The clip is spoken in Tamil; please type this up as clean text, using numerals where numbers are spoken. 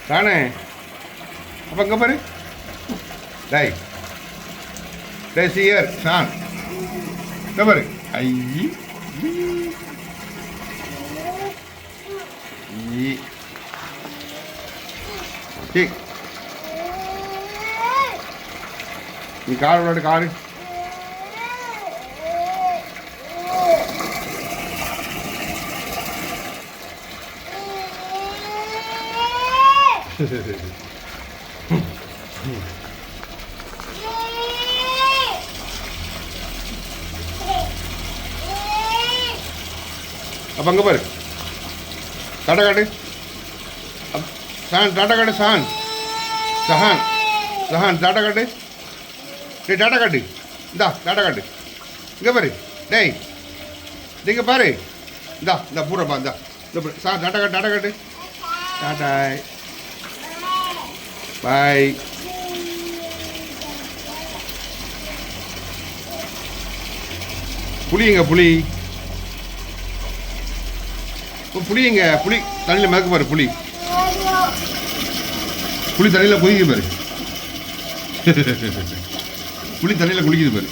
தானே அப்போ இங்கே பாரு டை டை சியர் ஷான் இங்கே பாரு ஐ நீ கார் விளையாடு காரு அப்போ அங்கே பாரு டாட்டா காட்டு ஷான் டாட்டா காட்டு ஷான் ஷஹான் ஷஹான் டாட்டா காட்டு டேய் டாட்டா காட்டு இந்தா டாட்டா காட்டு இங்கே பாரு டேய் இங்கே பாரு இந்தா பூரப்பா இந்தா இந்த ஷான் டாட்டா காட்டு டாட்டா பாய் புளியுங்க புளி புளியுங்க புளி தண்ணியில் மிதக்க பாரு புளி தண்ணியில் குதிக்குது பாரு புளி தண்ணியில் குளிக்குது பாரு